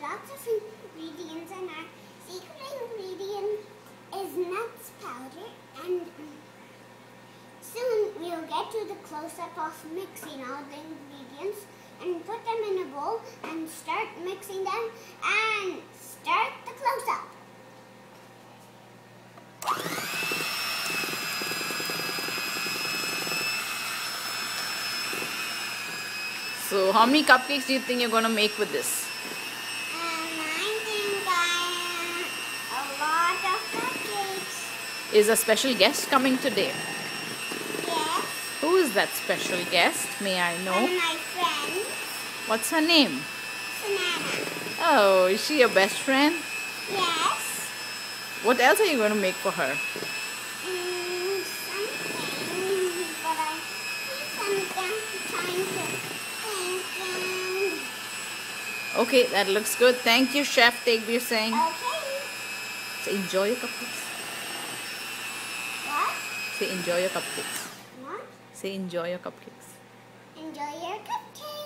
lots of ingredients, and our secret ingredient is nuts powder. And soon we'll get to the close-up of mixing all the ingredients and put them in a bowl and start mixing them and start the close-up. So how many cupcakes do you think you're going to make with this? I think a lot of cupcakes. Is a special guest coming today? Yes. Who is that special guest? May I know? One of my friends, What's her name? Banana. Oh, is she your best friend? Yes. What else are you going to make for her? Something, but I think I'm trying to think. Okay, that looks good. Thank you, Chef Tegbir Singh. Okay. So enjoy your cupcakes. What? Say enjoy your cupcakes. What? Say enjoy your cupcakes. Enjoy your cupcake.